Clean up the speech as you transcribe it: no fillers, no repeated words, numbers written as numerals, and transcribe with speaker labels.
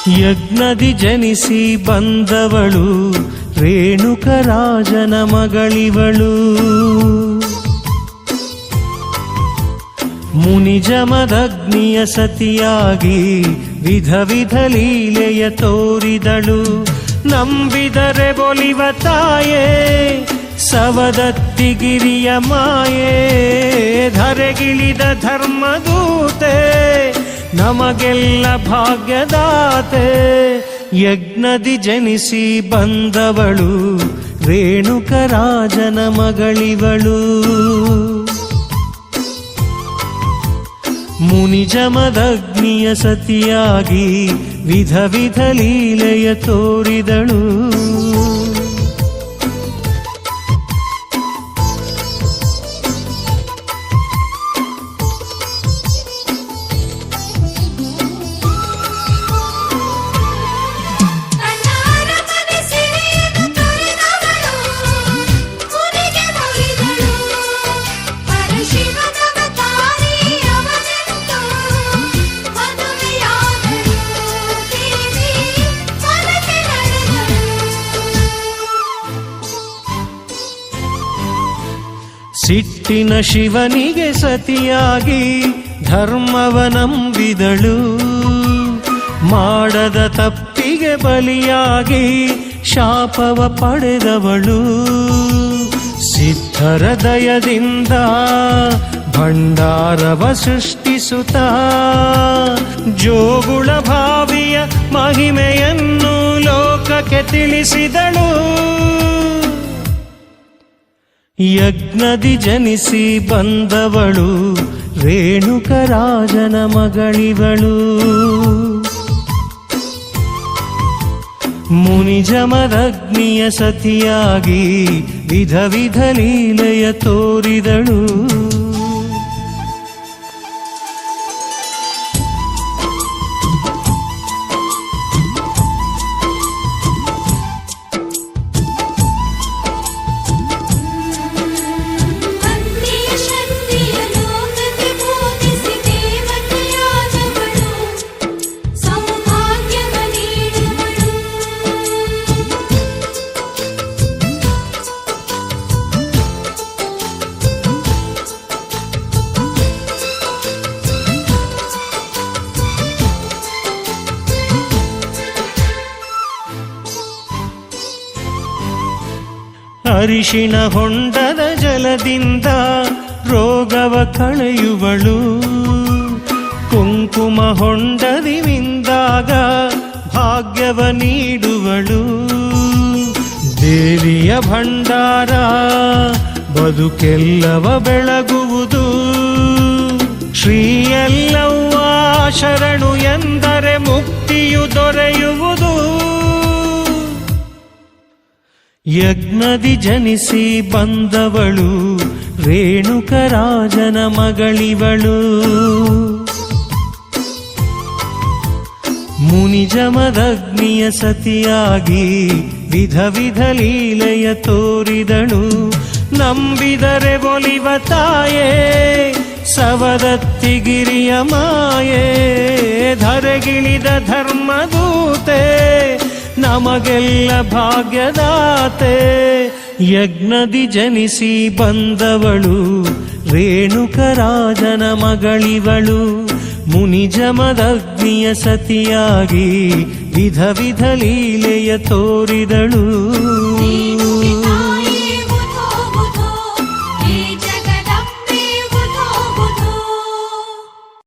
Speaker 1: ಯಜ್ಞದಿ ಜನಿಸಿ ಬಂದವಳು ರೇಣುಕರಾಜನ ಮಗಳಿವಳು. ಮುನಿಜಮದಗ್ನಿಯ ಸತಿಯಾಗಿ ವಿಧ ವಿಧ ಲೀಲೆಯ ತೋರಿದಳು. ನಂಬಿದರೆ ಬೊಲಿವ ತಾಯೇ ಸವದತ್ತಿಗಿರಿಯ ಮಾಯೇ, ಧರೆಗಿಳಿದ ಧರ್ಮದೂತೆ ನಮಗೆಲ್ಲ ಭಾಗ್ಯದಾತೆ. ಯಜ್ಞದಿ ಜನಿಸಿ ಬಂದವಳು ರೇಣುಕರಾಜನ ಮಗಳಿವಳು. ಮುನಿಜಮದಗ್ನಿಯ ಸತಿಯಾಗಿ ವಿಧ ವಿಧ ಲೀಲೆಯ ತೋರಿದಳು. ಸಿಟ್ಟಿನ ಶಿವನಿಗೆ ಸತಿಯಾಗಿ ಧರ್ಮವ ನಂಬಿದಳು. ಮಾಡದ ತಪ್ಪಿಗೆ ಬಲಿಯಾಗಿ ಶಾಪವ ಪಡೆದವಳು. ಸಿದ್ಧರ ದಯದಿಂದ ಭಂಡಾರವ ಸೃಷ್ಟಿಸುತ್ತಾ ಜೋಗುಳ ಭಾವಿಯ ಮಹಿಮೆಯನ್ನು ಲೋಕಕ್ಕೆ ತಿಳಿಸಿದಳು. ಯಜ್ಞದಿ ಜನಿಸಿ ಬಂದವಳು ರೇಣುಕರಾಜನ ಮಗಳಿವಳು. ಮುನಿಜಮದಗ್ನಿಯ ಸತಿಯಾಗಿ ವಿಧ ವಿಧ ಲೀಲೆಯ ತೋರಿದಳು. ಅರಿಶಿಣ ಹೊಂಡದ ಜಲದಿಂದ ರೋಗವ ಕಳೆಯುವಳು. ಕುಂಕುಮ ಹೊಂಡದಿ ಮಿಂದಾಗ ಭಾಗ್ಯವ ನೀಡುವಳು. ದೇವಿಯ ಭಂಡಾರ ಬದುಕೆಲ್ಲವ ಬೆಳಗುವುದು. ಶ್ರೀಯಲ್ಲವ್ವ ಶರಣು ಎಂದರೆ ಮುಕ್ತಿಯು ದೊರೆಯುವುದು. ಯಜ್ಞದಿ ಜನಿಸಿ ಬಂದವಳು ರೇಣುಕರಾಜನ ಮಗಳಿವಳು. ಮುನಿಜಮದಗ್ನಿಯ ಸತಿಯಾಗಿ ವಿಧ ವಿಧ ಲೀಲೆಯ ತೋರಿದಳು. ನಂಬಿದರೆ ಬೊಲಿವ ತಾಯೇ ಸವದತ್ತಿಗಿರಿಯ ಮಾಯೇ, ಧರೆಗಿಳಿದ ಧರ್ಮದೂತೆ ನಮಗೆಲ್ಲ ಭಾಗ್ಯದಾತೆ. ಯಜ್ಞದಿ ಜನಿಸಿ ಬಂದವಳು ರೇಣುಕರಾಜನ ಮಗಳಿವಳು. ಮುನಿಜಮದಗ್ನಿಯ ಸತಿಯಾಗಿ ವಿಧ ವಿಧ ಲೀಲೆಯ ತೋರಿದಳು.